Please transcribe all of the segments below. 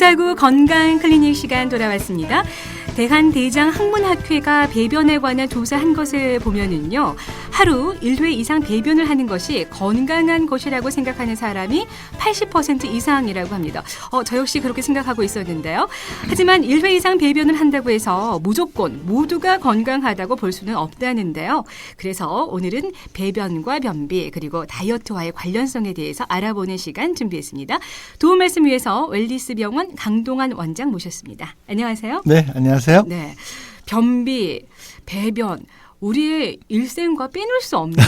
의사구 건강 클리닉 시간 돌아왔습니다. 대한대장학문학회가 배변에 관한 조사한 것을 보면은요, 하루 1회 이상 배변을 하는 것이 건강한 것이라고 생각하는 사람이 80% 이상이라고 합니다. 저 역시 그렇게 생각하고 있었는데요. 하지만 1회 이상 배변을 한다고 해서 무조건 모두가 건강하다고 볼 수는 없다는데요. 그래서 오늘은 배변과 변비 그리고 다이어트와의 관련성에 대해서 알아보는 시간 준비했습니다. 도움 말씀 위해서 웰리스병원 강동환 원장 모셨습니다. 안녕하세요. 네, 안녕하세요. 네, 변비, 배변, 우리의 일생과 빼놓을 수 없는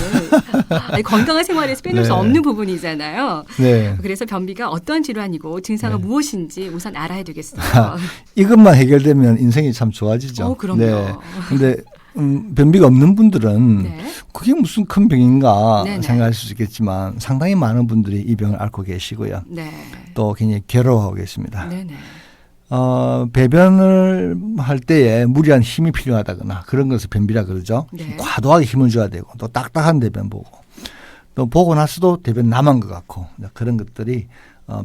건강한 생활에서 빼놓을 수 없는 부분이잖아요. 네. 그래서 변비가 어떤 질환이고 증상은 무엇인지 우선 알아야 되겠어요. 이것만 해결되면 인생이 참 좋아지죠. 그럼요. 네. 근데 변비가 없는 분들은 그게 무슨 큰 병인가 생각할 수 있겠지만 상당히 많은 분들이 이 병을 앓고 계시고요. 네. 또 굉장히 괴로워하고 계십니다. 네네. 배변을 할 때에 무리한 힘이 필요하다거나 그런 것을 변비라 그러죠. 네. 과도하게 힘을 줘야 되고 또 딱딱한 대변 보고 또 보고 나서도 대변 남은 것 같고 그런 것들이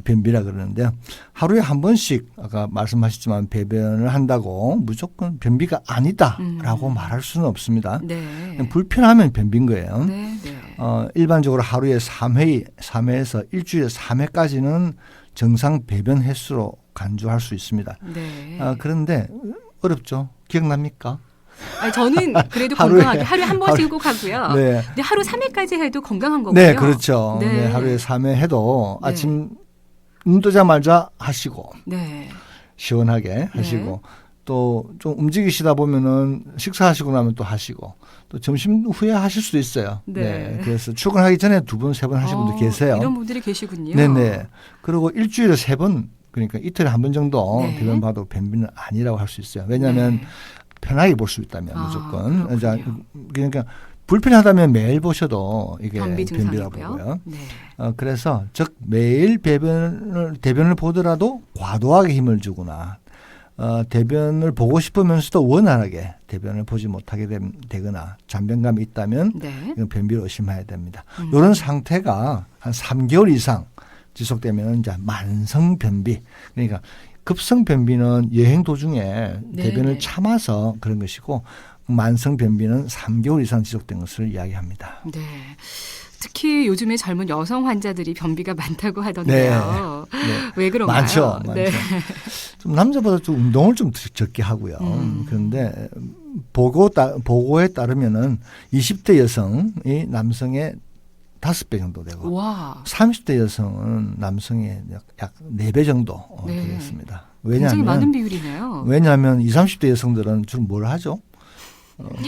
변비라 그러는데요. 하루에 한 번씩 아까 말씀하셨지만 배변을 한다고 무조건 변비가 아니다라고 말할 수는 없습니다. 네. 불편하면 변비인 거예요. 네. 일반적으로 하루에 3회에서 일주일에 3회까지는 정상 배변 횟수로 간주할 수 있습니다. 네. 그런데 어렵죠. 기억납니까? 저는 그래도 건강하게 하루에 한 번씩 꼭 하고요. 네. 근데 하루 3회까지 해도 건강한 거고요. 네, 그렇죠. 네. 네, 하루에 3회 해도 아침 눈 뜨자마자 하시고 시원하게 하시고 또 좀 움직이시다 보면은 식사하시고 나면 또 하시고 또 점심 후에 하실 수도 있어요. 네. 그래서 출근하기 전에 2번, 3번 하시는 분도 계세요. 이런 분들이 계시군요. 네네. 그리고 일주일에 3번 그러니까 이틀에 한 번 정도 배변 봐도 변비는 아니라고 할 수 있어요. 왜냐하면 편하게 볼 수 있다면 무조건. 그러니까 불편하다면 매일 보셔도 이게 변비라고 보고요. 네. 그래서 즉 매일 대변을 보더라도 과도하게 힘을 주거나 대변을 보고 싶으면서도 원활하게 대변을 보지 못하게 되거나 잔변감이 있다면 이건 변비를 의심해야 됩니다. 이런 상태가 한 3개월 이상 지속되면 이제 만성 변비, 그러니까 급성 변비는 여행 도중에 대변을 참아서 그런 것이고 만성 변비는 3개월 이상 지속된 것을 이야기합니다. 네. 특히 요즘에 젊은 여성 환자들이 변비가 많다고 하던데요. 왜 그런가요? 많죠. 좀 남자보다 좀 운동을 좀 적게 하고요. 그런데 보고에 따르면은 20대 여성이 남성의 5배 정도 되고 30대 여성은 남성의 약 4배 정도 되겠습니다. 굉장히 많은 비율이네요. 왜냐하면 20, 30대 여성들은 주로 뭘 하죠?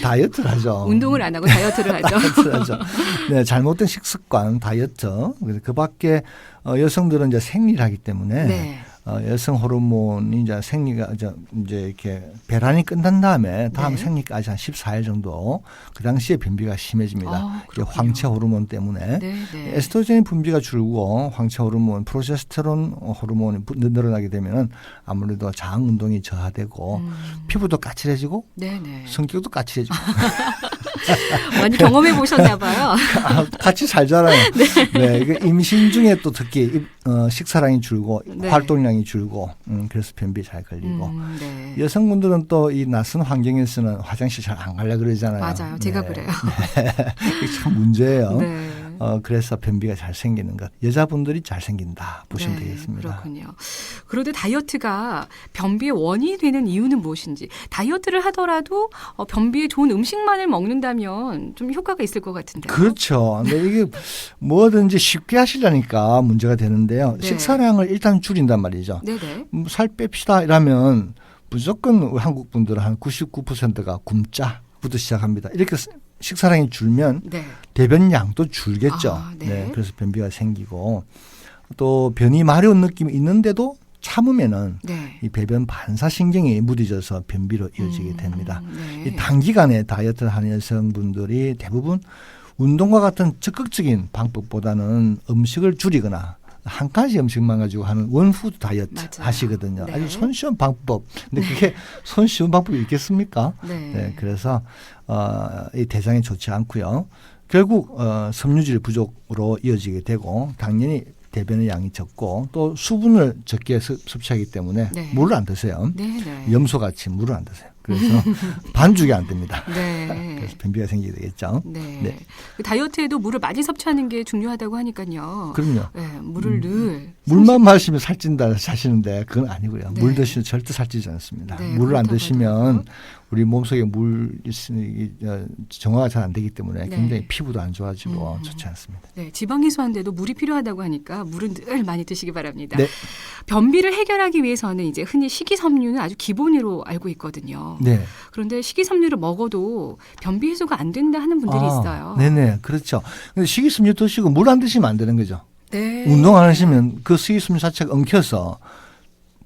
다이어트를 하죠. 운동을 안 하고 다이어트를 하죠. 다이어트를 하죠. 네, 잘못된 식습관, 다이어트. 그 밖에 여성들은 이제 생리를 하기 때문에 여성 호르몬이 이제 생리가 이제 이렇게 배란이 끝난 다음에 다음 생리까지 한 14일 정도 그 당시에 변비가 심해집니다. 황체 호르몬 때문에 에스트로겐 분비가 줄고 황체 호르몬, 프로제스테론 호르몬이 늘어나게 되면 아무래도 장 운동이 저하되고 피부도 까칠해지고 성격도 까칠해지고. 많이 경험해 보셨나 봐요. 같이 살잖아요. 네, 임신 중에 또 특히 식사량이 줄고 활동량이 줄고 그래서 변비 잘 걸리고 여성분들은 또 이 낯선 환경에서는 화장실 잘 안 가려고 그러잖아요. 맞아요. 제가 그래요. 이게 참 문제예요. 그래서 변비가 잘 생기는 것. 여자분들이 잘 생긴다 보시면 되겠습니다. 그렇군요. 그런데 다이어트가 변비의 원인이 되는 이유는 무엇인지. 다이어트를 하더라도 변비에 좋은 음식만을 먹는다면 좀 효과가 있을 것 같은데요. 그렇죠. 근데 이게 뭐든지 쉽게 하시려니까 문제가 되는데요. 식사량을 일단 줄인단 말이죠. 살 뺍시다 이러면 무조건 한국 분들은 한 99%가 굶자부터 시작합니다. 이렇게 식사량이 줄면 대변량도 줄겠죠. 그래서 변비가 생기고 또 변이 마려운 느낌이 있는데도 참으면은 이 배변 반사신경이 무뎌져서 변비로 이어지게 됩니다. 이 단기간에 다이어트를 하는 여성분들이 대부분 운동과 같은 적극적인 방법보다는 음식을 줄이거나 한 가지 음식만 가지고 하는 원푸드 다이어트 하시거든요. 아주 손쉬운 방법. 근데 그게 손쉬운 방법이 있겠습니까? 그래서 이 대장에 좋지 않고요. 결국 섬유질 부족으로 이어지게 되고 당연히 대변의 양이 적고 또 수분을 적게 섭취하기 때문에 네. 물을 안 드세요. 네, 네. 염소같이 물을 안 드세요. 그래서 반죽이 안 됩니다. 네. 그래서 변비가 생기게 되겠죠. 네. 네. 그 다이어트에도 물을 많이 섭취하는 게 중요하다고 하니까요. 그럼요. 네, 물을 늘 물만 마시면 살찐다 하시는데 그건 아니고요. 네. 물 드시면 절대 살찌지 않습니다. 네, 물을 안 그렇다고 드시면 하더라고요. 우리 몸속에 물 정화가 잘 안 되기 때문에 네. 굉장히 피부도 안 좋아지고 좋지 않습니다. 네, 지방 이소한데도 물이 필요하다고 하니까 물은 늘 많이 드시기 바랍니다. 네. 변비를 해결하기 위해서는 이제 흔히 식이섬유는 아주 기본으로 알고 있거든요. 네. 그런데 식이섬유를 먹어도 변비 해소가 안 된다 하는 분들이 있어요. 네네, 그렇죠. 근데 식이섬유 드시고 물 안 드시면 안 되는 거죠. 네. 운동 안 하시면 그 식이섬유 자체가 엉켜서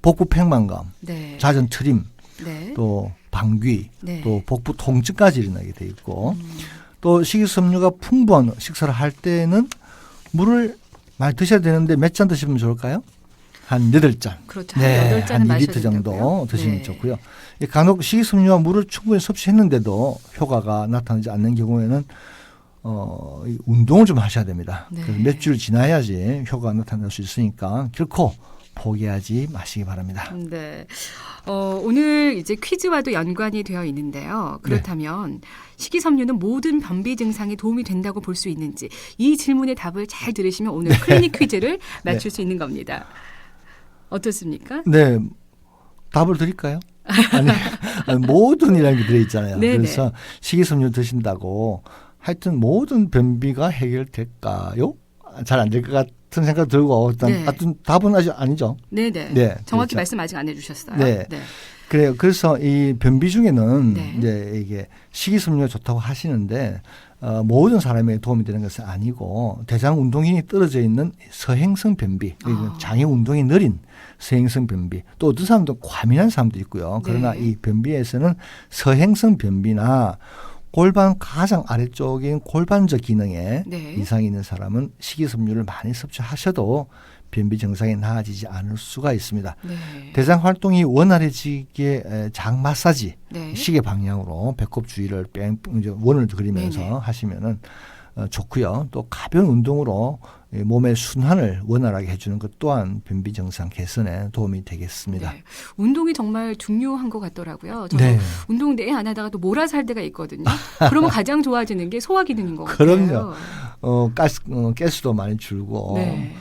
복부 팽만감, 네. 잦은 트림, 네. 또 방귀, 네. 또 복부 통증까지 일어나게 돼 있고 또 식이섬유가 풍부한 식사를 할 때는 물을 많이 드셔야 되는데 몇 잔 드시면 좋을까요? 한 8잔. 그렇죠. 네, 한 8잔은 한 마셔야 2리터 정도 된다고요? 드시면 네. 좋고요. 간혹 식이섬유와 물을 충분히 섭취했는데도 효과가 나타나지 않는 경우에는 이 운동을 좀 하셔야 됩니다. 네. 그래서 몇 주를 지나야지 효과가 나타날 수 있으니까 결코 포기하지 마시기 바랍니다. 네. 오늘 이제 퀴즈와도 연관이 되어 있는데요. 그렇다면 식이섬유는 모든 변비 증상에 도움이 된다고 볼 수 있는지 이 질문의 답을 잘 들으시면 오늘 클리닉 퀴즈를 맞출 수 있는 겁니다. 어떻습니까? 네. 답을 드릴까요? 아니, 모든이라는 게 들어있잖아요. 네네. 그래서 식이섬유 드신다고 하여튼 모든 변비가 해결될까요? 잘 안 될 것 같은 생각 들고 일단 네. 하여튼 답은 아직 아니죠. 네네. 네, 정확히 그렇죠. 말씀 아직 안 해주셨어요. 네. 그래요. 그래서 이 변비 중에는 네. 이제 이게 식이섬유가 좋다고 하시는데 모든 사람에게 도움이 되는 것은 아니고 대장 운동이 떨어져 있는 서행성 변비, 장의 운동이 느린 서행성 변비, 또 어떤 사람도 과민한 사람도 있고요. 그러나 네. 이 변비에서는 서행성 변비나 골반 가장 아래쪽인 골반적 기능에 네. 이상이 있는 사람은 식이섬유를 많이 섭취하셔도 변비 증상이 나아지지 않을 수가 있습니다. 네. 대장 활동이 원활해지게 장 마사지 네. 시계 방향으로 배꼽 주위를 이제 원을 그리면서 네네. 하시면은 좋고요. 또 가벼운 운동으로 몸의 순환을 원활하게 해주는 것 또한 변비 증상 개선에 도움이 되겠습니다. 네. 운동이 정말 중요한 것 같더라고요. 저도 네. 운동 내에 안 하다가 또 몰아서 할 때가 있거든요. 그러면 가장 좋아지는 게 소화 기능인 것 같아요. 그럼요. 가스도 많이 줄고 네.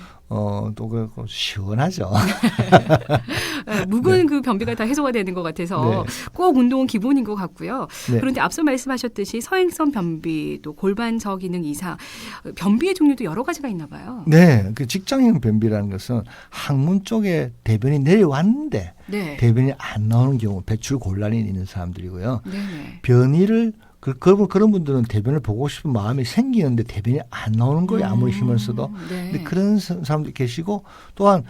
또 그렇고 시원하죠. 묵은 그 변비가 다 해소가 되는 것 같아서 네. 꼭 운동은 기본인 것 같고요. 네. 그런데 앞서 말씀하셨듯이 서행성 변비, 또 골반저 기능 이상, 변비의 종류도 여러 가지가 있나 봐요. 네, 그 직장형 변비라는 것은 항문 쪽에 대변이 내려왔는데 네. 대변이 안 나오는 경우 배출 곤란이 있는 사람들이고요. 네네. 변이를 그런 분들은 대변을 보고 싶은 마음이 생기는데 대변이 안 나오는 거예요. 아무리 힘을 써도. 네. 근데 그런 사람도 계시고 또한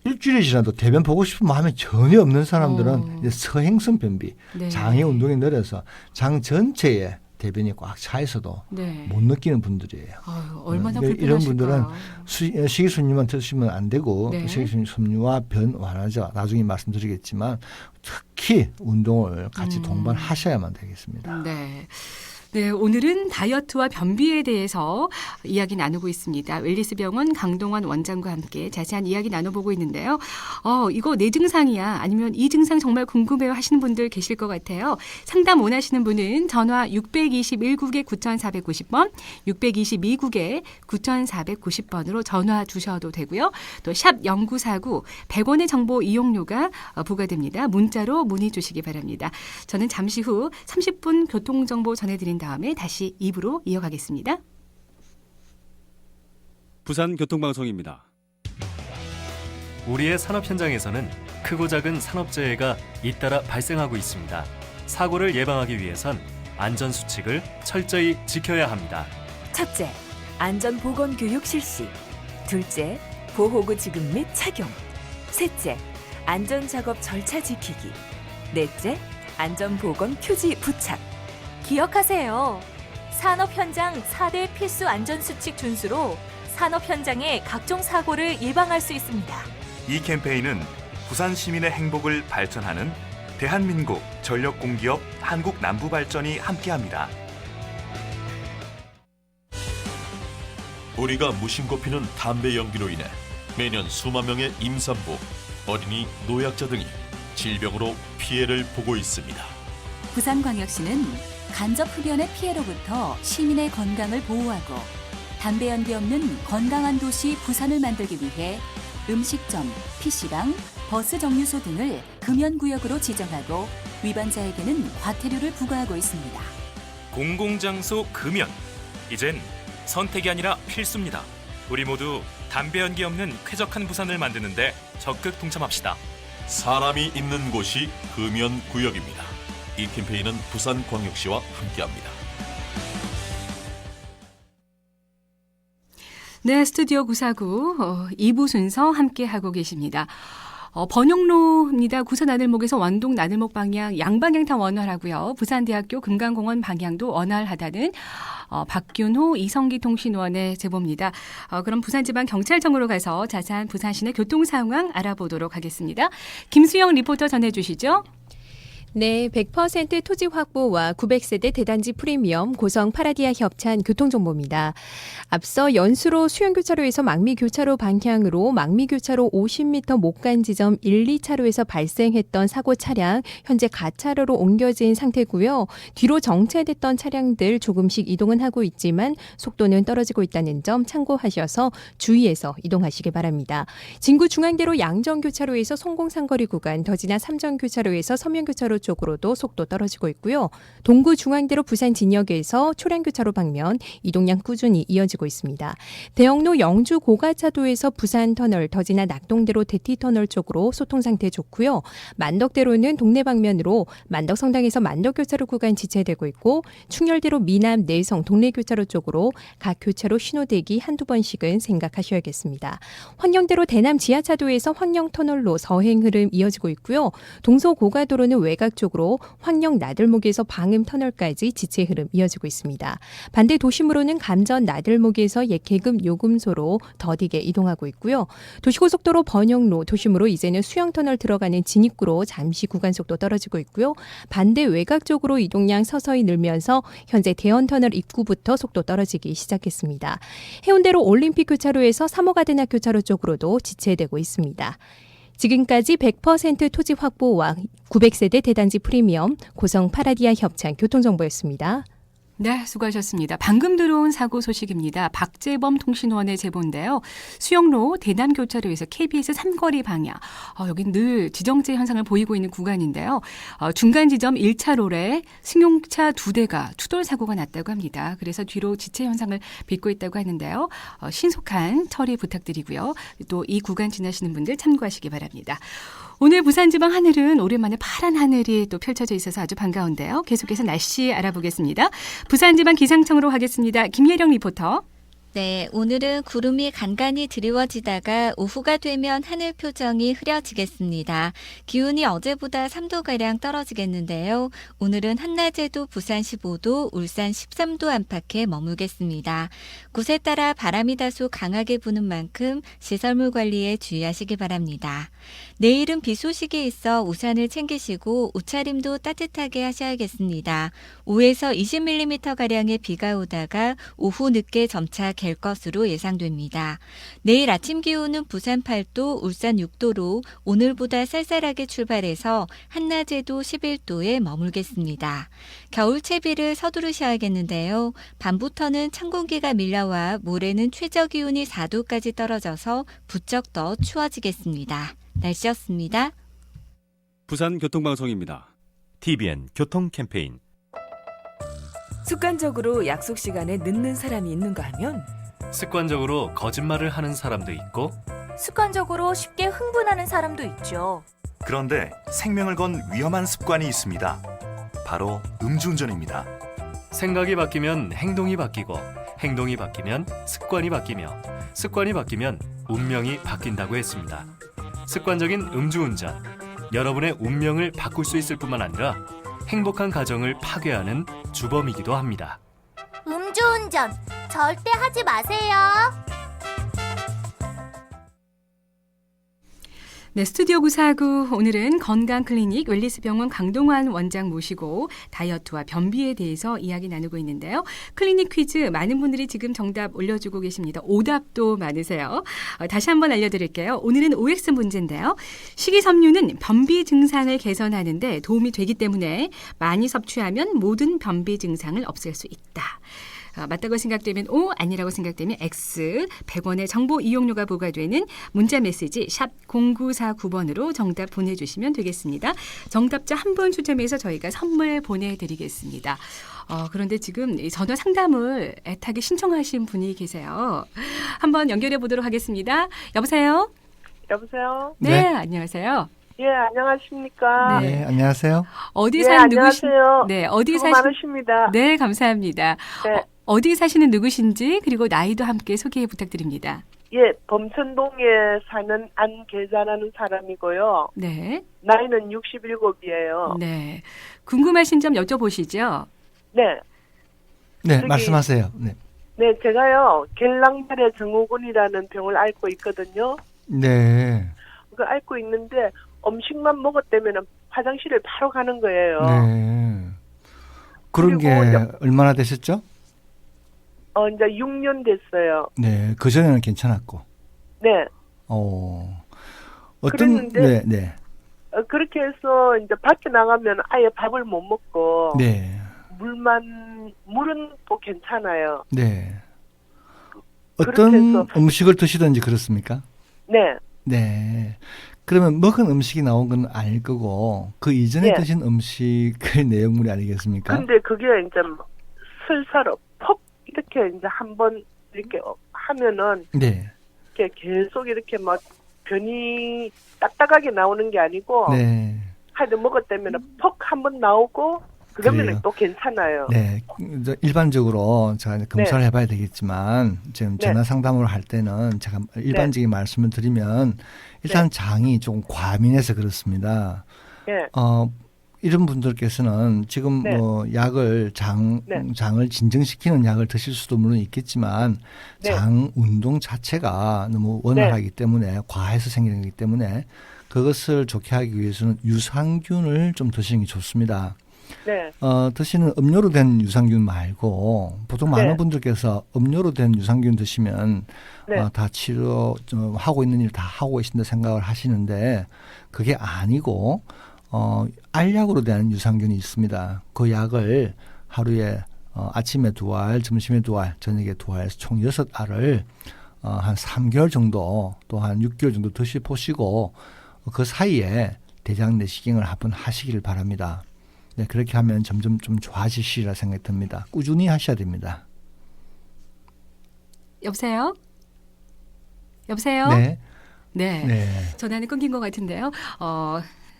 일주일이 지나도 대변 보고 싶은 마음이 전혀 없는 사람들은 이제 서행성 변비, 네. 장의 운동이 느려서 장 전체에 대변이 꽉 차 있어도 네. 못 느끼는 분들이에요. 아유, 얼마나 근데 이런 불편하실까. 분들은 식이섬유만 드시면 안 되고 네. 식이섬유와 변 완화제 나중에 말씀드리겠지만 특히 운동을 같이 동반하셔야만 되겠습니다. 네. 네, 오늘은 다이어트와 변비에 대해서 이야기 나누고 있습니다. 웰리스 병원 강동원 원장과 함께 자세한 이야기 나눠보고 있는데요. 이거 내 증상이야 아니면 이 증상 정말 궁금해요 하시는 분들 계실 것 같아요. 상담 원하시는 분은 전화 621국에 9490번, 622국에 9490번으로 전화 주셔도 되고요. 또 샵 0949 100원의 정보 이용료가 부과됩니다. 문자로 문의 주시기 바랍니다. 저는 잠시 후 30분 교통정보 전해드린 다음에 다시 2부로 이어가겠습니다. 부산교통방송입니다. 우리의 산업 현장에서는 크고 작은 산업재해가 잇따라 발생하고 있습니다. 사고를 예방하기 위해선 안전수칙을 철저히 지켜야 합니다. 첫째, 안전보건교육 실시. 둘째, 보호구 지급 및 착용. 셋째, 안전작업 절차 지키기. 넷째, 안전보건 표지 부착. 기억하세요. 산업 현장 4대 필수 안전수칙 준수로 산업 현장의 각종 사고를 예방할 수 있습니다. 이 캠페인은 부산 시민의 행복을 발전하는 대한민국 전력공기업 한국남부발전이 함께합니다. 우리가 무심코 피는 담배 연기로 인해 매년 수만 명의 임산부, 어린이, 노약자 등이 질병으로 피해를 보고 있습니다. 부산광역시는 간접 흡연의 피해로부터 시민의 건강을 보호하고 담배 연기 없는 건강한 도시 부산을 만들기 위해 음식점, PC방, 버스 정류소 등을 금연구역으로 지정하고 위반자에게는 과태료를 부과하고 있습니다. 공공장소 금연. 이젠 선택이 아니라 필수입니다. 우리 모두 담배 연기 없는 쾌적한 부산을 만드는데 적극 동참합시다. 사람이 있는 곳이 금연구역입니다. 이 캠페인은 부산광역시와 함께합니다. 네, 스튜디오 949 2부 순서 함께하고 계십니다. 번영로입니다. 구산 나들목에서 원동 나들목 방향 양방향 다 원활하고요. 부산대학교 금강공원 방향도 원활하다는 박균호 이성기 통신원의 제보입니다. 그럼 부산지방경찰청으로 가서 자세한 부산 시내 교통 상황 알아보도록 하겠습니다. 김수영 리포터 전해주시죠. 네, 100% 토지 확보와 900세대 대단지 프리미엄 고성 파라디아 협찬 교통정보입니다. 앞서 연수로 수영교차로에서 망미교차로 방향으로 망미교차로 50m 못 간 지점 1, 2차로에서 발생했던 사고 차량 현재 가차로로 옮겨진 상태고요. 뒤로 정체됐던 차량들 조금씩 이동은 하고 있지만 속도는 떨어지고 있다는 점 참고하셔서 주의해서 이동하시기 바랍니다. 진구 중앙대로 양정교차로에서 송공상거리 구간 더 지나 삼정교차로에서 서면교차로 쪽으로도 속도 떨어지고 있고요. 동구 중앙대로 부산 진역에서 초량교차로 방면 이동량 꾸준히 이어지고 있습니다. 대영로 영주 고가차도에서 부산 터널 더 지나 낙동대로 대티터널 쪽으로 소통 상태 좋고요. 만덕대로는 동네 방면으로 만덕성당에서 만덕교차로 구간 지체되고 있고 충렬대로 미남 내성 동래교차로 쪽으로 각 교차로 신호대기 한두 번씩은 생각하셔야겠습니다. 황령대로 대남 지하차도에서 황령터널로 서행 흐름 이어지고 있고요. 동서고가도로는 외곽 쪽으로 황령 나들목에서 방음 터널까지 지체 흐름 이어지고 있습니다. 반대 도심으로는 감전 나들목에서 예계금 요금소로 더디게 이동하고 있고요. 도시고속도로 번영로 도심으로 이제는 수영터널 들어가는 진입구로 잠시 구간 속도 떨어지고 있고요. 반대 외곽 쪽으로 이동량 서서히 늘면서 현재 대연터널 입구부터 속도 떨어지기 시작했습니다. 해운대로 올림픽 교차로에서 3호 가든학 교차로 쪽으로도 지체되고 있습니다. 지금까지 100% 토지 확보와 900세대 대단지 프리미엄 고성 파라디아 협찬 교통정보였습니다. 네, 수고하셨습니다. 방금 들어온 사고 소식입니다. 박재범 통신원의 제보인데요. 수영로 대남교차로에서 KBS 삼거리 방향. 여긴 늘 지정체 현상을 보이고 있는 구간인데요. 중간 지점 1차로에 승용차 2대가 추돌 사고가 났다고 합니다. 그래서 뒤로 지체 현상을 빚고 있다고 하는데요. 신속한 처리 부탁드리고요. 또 이 구간 지나시는 분들 참고하시기 바랍니다. 오늘 부산지방 하늘은 오랜만에 파란 하늘이 또 펼쳐져 있어서 아주 반가운데요. 계속해서 날씨 알아보겠습니다. 부산지방 기상청으로 가겠습니다. 김예령 리포터. 네, 오늘은 구름이 간간히 드리워지다가 오후가 되면 하늘 표정이 흐려지겠습니다. 기온이 어제보다 3도가량 떨어지겠는데요. 오늘은 한낮에도 부산 15도, 울산 13도 안팎에 머물겠습니다. 곳에 따라 바람이 다소 강하게 부는 만큼 시설물 관리에 주의하시기 바랍니다. 내일은 비 소식이 있어 우산을 챙기시고 옷차림도 따뜻하게 하셔야겠습니다. 5에서 20mm가량의 비가 오다가 오후 늦게 점차 갤 것으로 예상됩니다. 내일 아침 기온은 부산 8도, 울산 6도로 오늘보다 쌀쌀하게 출발해서 한낮에도 11도에 머물겠습니다. 겨울 채비를 서두르셔야겠는데요. 밤부터는 찬 공기가 밀려와 모레는 최저 기온이 4도까지 떨어져서 부쩍 더 추워지겠습니다. 날씨였습니다. 부산 교통방송입니다. TVN 교통 캠페인. 습관적으로 약속 시간에 늦는 사람이 있는가 하면 습관적으로 거짓말을 하는 사람도 있고 습관적으로 쉽게 흥분하는 사람도 있죠. 그런데 생명을 건 위험한 습관이 있습니다. 바로 음주운전입니다. 생각이 바뀌면 행동이 바뀌고 행동이 바뀌면 습관이 바뀌며 습관이 바뀌면 운명이 바뀐다고 했습니다. 습관적인 음주운전, 여러분의 운명을 바꿀 수 있을 뿐만 아니라 행복한 가정을 파괴하는 주범이기도 합니다. 음주운전 절대 하지 마세요. 네, 스튜디오 구사구 오늘은 건강클리닉 웰리스병원 강동환 원장 모시고 다이어트와 변비에 대해서 이야기 나누고 있는데요. 클리닉 퀴즈 많은 분들이 지금 정답 올려주고 계십니다. 오답도 많으세요. 다시 한번 알려드릴게요. 오늘은 OX 문제인데요. 식이섬유는 변비 증상을 개선하는 데 도움이 되기 때문에 많이 섭취하면 모든 변비 증상을 없앨 수 있다. 맞다고 생각되면 O, 아니라고 생각되면 X. 100원의 정보 이용료가 부과되는 문자 메시지 샵 0949번으로 정답 보내주시면 되겠습니다. 정답자 한 분 추첨해서 저희가 선물 보내드리겠습니다. 그런데 지금 이 전화 상담을 애타게 신청하신 분이 계세요. 한번 연결해 보도록 하겠습니다. 여보세요? 여보세요? 네, 안녕하세요. 예, 안녕하십니까? 네, 안녕하세요. 어디 예, 사는 누구신? 안녕하세요. 네, 어디 수고 사시? 많으십니다. 네, 감사합니다. 네. 어디 사시는 누구신지 그리고 나이도 함께 소개 부탁드립니다. 예, 범천동에 사는 안계자라는 사람이고요. 네. 나이는 67이에요. 네. 궁금하신 점 여쭤보시죠. 네. 네, 저기- 말씀하세요. 네. 네, 제가요, 갤랑발의 증후군이라는 병을 앓고 있거든요. 네. 그 앓고 있는데 음식만 먹었다면 화장실을 바로 가는 거예요. 네. 그런 게 그리고 얼마나 되셨죠? 이제 6년 됐어요. 네. 그전에는 괜찮았고. 네. 어떤, 그랬는데- 네, 네. 그렇게 해서 이제 밖에 나가면 아예 밥을 못 먹고 네. 물은 또 괜찮아요. 네. 그렇게 어떤 해서- 음식을 드시든지 그렇습니까? 네. 네. 그러면 먹은 음식이 나온 건 아닐 거고 그 이전에 네. 드신 음식의 내용물이 아니겠습니까? 근데 그게 이제 슬슬 퍽 이렇게 이제 한번 이렇게 하면은 네. 이렇게 계속 이렇게 막 변이 딱딱하게 나오는 게 아니고 네. 하여튼 먹었다면 퍽 한번 나오고 그러면 그래요. 또 괜찮아요. 네. 일반적으로 제가 이제 검사를 네. 해봐야 되겠지만 지금 네. 전화 상담을 할 때는 제가 일반적인 말씀을 드리면 일단 장이 조금 과민해서 그렇습니다. 네. 이런 분들께서는 지금 네. 뭐 약을 네. 장을 진정시키는 약을 드실 수도 물론 있겠지만 네. 장 운동 자체가 너무 원활하기 때문에 과해서 생기는 거기 때문에 그것을 좋게 하기 위해서는 유산균을 좀 드시는 게 좋습니다. 네. 드시는 음료로 된 유산균 말고 보통 많은 네. 분들께서 음료로 된 유산균 드시면 네. 다 하고 있는 일 다 하고 계신다 생각을 하시는데 그게 아니고 알약으로 된 유산균이 있습니다. 그 약을 하루에 아침에 2알, 점심에 2알, 저녁에 2알에서 총 6알을 한 3개월 정도 또 한 6개월 정도 드셔보시고 그 사이에 대장 내시경을 한번 하시기를 바랍니다. 네, 그렇게 하면 점점 좀 좋아지시리라 생각이 듭니다. 꾸준히 하셔야 됩니다. 여보세요? 여보세요? 네. 네. 네. 전화는 끊긴 것 같은데요.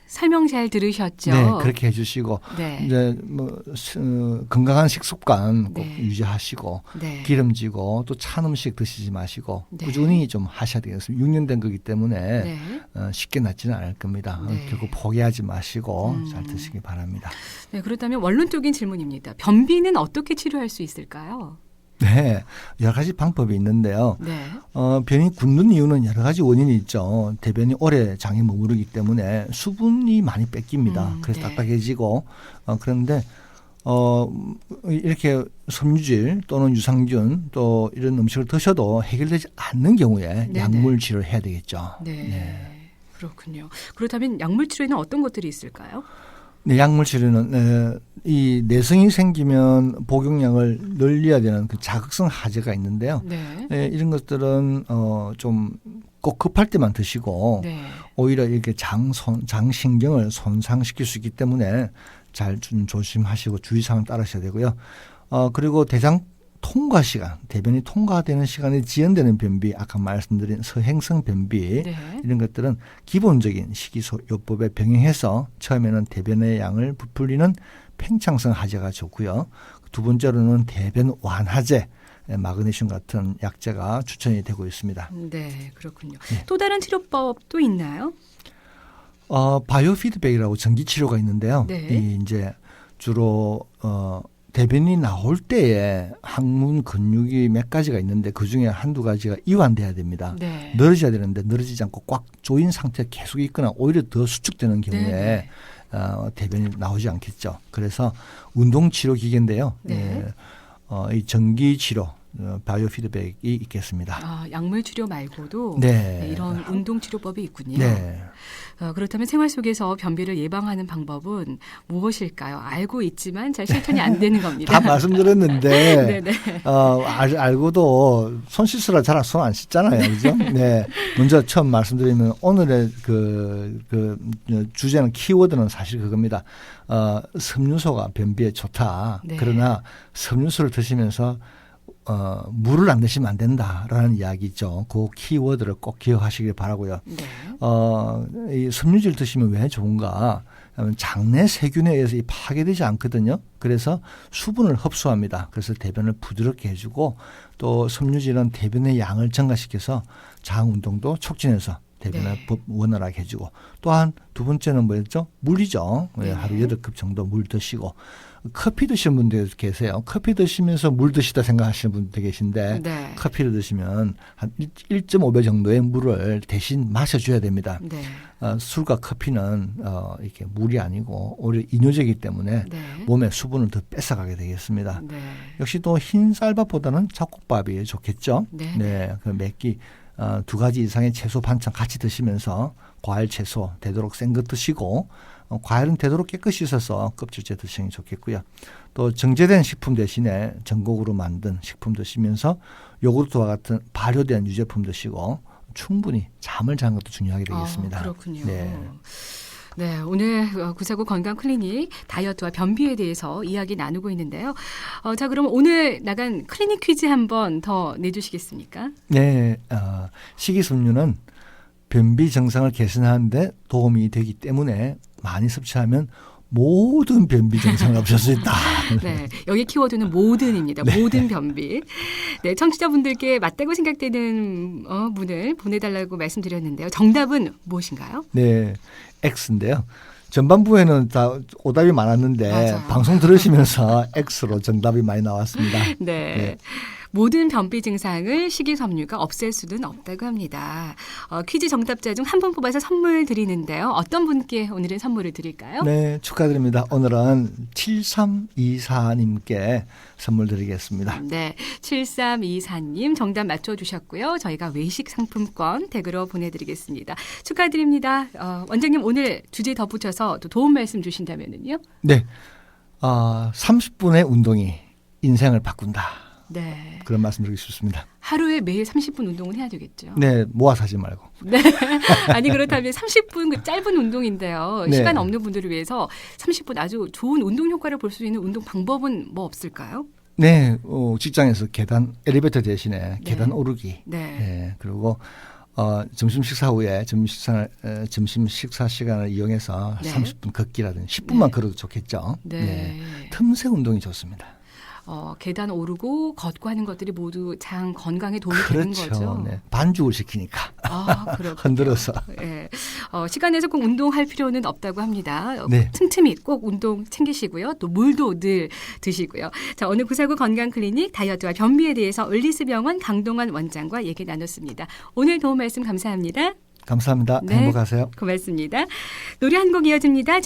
설명 잘 들으셨죠? 네, 그렇게 해주시고 네. 이제 뭐 건강한 식습관 꼭 네. 유지하시고 네. 기름지고 또 찬 음식 드시지 마시고 네. 꾸준히 좀 하셔야 되겠습니다. 6년 된 거기 때문에 네. 쉽게 낫지는 않을 겁니다. 네. 결국 포기하지 마시고 잘 드시기 바랍니다. 네, 그렇다면 원론적인 질문입니다. 변비는 어떻게 치료할 수 있을까요? 네, 여러 가지 방법이 있는데요. 네. 변이 굳는 이유는 여러 가지 원인이 있죠. 대변이 오래 장에 머무르기 때문에 수분이 많이 뺏깁니다. 그래서 네. 딱딱해지고 그런데 이렇게 섬유질 또는 유산균 또 이런 음식을 드셔도 해결되지 않는 경우에 네네. 약물 치료를 해야 되겠죠. 네. 그렇군요. 그렇다면 약물 치료에는 어떤 것들이 있을까요? 네, 약물 치료는 이 내성이 생기면 복용량을 늘려야 되는 그 자극성 하제가 있는데요. 네. 이런 것들은 좀 꼭 급할 때만 드시고 네. 오히려 이렇게 장신경을 손상시킬 수 있기 때문에 잘 좀 조심하시고 주의사항을 따르셔야 되고요. 그리고 대장 통과 시간, 대변이 통과되는 시간에 지연되는 변비, 아까 말씀드린 서행성 변비 네. 이런 것들은 기본적인 식이요법에 병행해서 처음에는 대변의 양을 부풀리는 팽창성 하제가 좋고요. 두 번째로는 대변 완화제, 마그네슘 같은 약제가 추천이 되고 있습니다. 네, 그렇군요. 네. 또 다른 치료법도 있나요? 바이오 피드백이라고 전기 치료가 있는데요. 네. 이 이제 주로 대변이 나올 때에 항문 근육이 몇 가지가 있는데 그중에 한두 가지가 이완돼야 됩니다. 네. 늘어져야 되는데 늘어지지 않고 꽉 조인 상태에 계속 있거나 오히려 더 수축되는 경우에 대변이 나오지 않겠죠. 그래서 운동치료 기계인데요. 네. 이 전기치료 바이오 피드백이 있겠습니다. 아, 약물 치료 말고도 네. 이런 운동 치료법이 있군요. 네. 그렇다면 생활 속에서 변비를 예방하는 방법은 무엇일까요? 알고 있지만 잘 실천이 안 되는 겁니다. 다 말씀드렸는데 네네. 알고도 손 씻으라 잘 손 안 씻잖아요, 그죠? 네. 먼저 처음 말씀드리면 오늘의 그 주제는 키워드는 사실 그겁니다. 섬유소가 변비에 좋다. 네. 그러나 섬유소를 드시면서 물을 안 드시면 안 된다라는 이야기죠. 그 키워드를 꼭 기억하시길 바라고요. 네. 이 섬유질 드시면 왜 좋은가? 장내 세균에 의해서 파괴되지 않거든요. 그래서 수분을 흡수합니다. 그래서 대변을 부드럽게 해주고 또 섬유질은 대변의 양을 증가시켜서 장 운동도 촉진해서 대변을 원활하게 해주고 또한 두 번째는 뭐였죠? 물이죠. 네. 하루 8컵 정도 물 드시고 커피 드시는 분들 계세요. 커피 드시면서 물 드시다 생각하시는 분들 계신데 네. 커피를 드시면 한 1.5배 정도의 물을 대신 마셔줘야 됩니다. 네. 술과 커피는 이렇게 물이 아니고 오히려 이뇨제이기 때문에 네. 몸에 수분을 더 뺏어가게 되겠습니다. 네. 역시 또 흰 쌀밥보다는 잡곡밥이 좋겠죠. 네. 네, 그 몇 끼 2가지 이상의 채소 반찬 같이 드시면서 과일 채소 되도록 생것 드시고 과일은 되도록 깨끗이 씻어서 껍질째 드시는 게 좋겠고요. 또 정제된 식품 대신에 전곡으로 만든 식품 드시면서 요구르트와 같은 발효된 유제품 드시고 충분히 잠을 자는 것도 중요하게 되겠습니다. 그렇군요. 네. 네, 오늘 구사구 건강 클리닉 다이어트와 변비에 대해서 이야기 나누고 있는데요. 자, 그럼 오늘 나간 클리닉 퀴즈 한번 더 내주시겠습니까? 네, 식이섬유는 변비 증상을 개선하는 데 도움이 되기 때문에 많이 섭취하면 모든 변비 증상을 없앨 수 있다. 네, 여기 키워드는 모든입니다. 네. 모든 변비. 네, 청취자분들께 맞다고 생각되는 문을 보내달라고 말씀드렸는데요. 정답은 무엇인가요? 네, X인데요. 전반부에는 다 오답이 많았는데 맞아요. 방송 들으시면서 X로 정답이 많이 나왔습니다. 네. 네. 모든 변비 증상을 식이섬유가 없앨 수는 없다고 합니다. 퀴즈 정답자 중 한 분 뽑아서 선물 드리는데요. 어떤 분께 오늘은 선물을 드릴까요? 네, 축하드립니다. 오늘은 7324님께 선물 드리겠습니다. 네, 7324님 정답 맞춰주셨고요. 저희가 외식 상품권 댁으로 보내드리겠습니다. 축하드립니다. 원장님 오늘 주제 덧붙여서 또 도움 말씀 주신다면요? 네, 30분의 운동이 인생을 바꾼다. 네. 그런 말씀 드리고 싶습니다. 하루에 매일 30분 운동은 해야 되겠죠? 네, 모아서 하지 말고. 네. 아니 그렇다면 30분 그 짧은 운동인데요. 네. 시간 없는 분들을 위해서 30분 아주 좋은 운동 효과를 볼 수 있는 운동 방법은 뭐 없을까요? 네, 직장에서 계단 엘리베이터 대신에 계단 오르기. 네. 네, 그리고 점심 식사 후에 점심 식사 시간을 이용해서 네. 30분 걷기라든지 10분만 네. 걸어도 좋겠죠. 네. 틈새 운동이 좋습니다. 계단 오르고 걷고 하는 것들이 모두 장 건강에 도움이 되는 거죠. 그렇죠. 네. 반죽을 시키니까. 그렇군요. 흔들어서. 네. 시간 내서 꼭 운동할 필요는 없다고 합니다. 네. 틈틈이 꼭 운동 챙기시고요. 또 물도 늘 드시고요. 자, 오늘 구사구 건강 클리닉 다이어트와 변비에 대해서 을리스 병원 강동원 원장과 얘기 나눴습니다. 오늘 도움 말씀 감사합니다. 감사합니다. 네. 행복하세요. 고맙습니다. 노래 한 곡 이어집니다.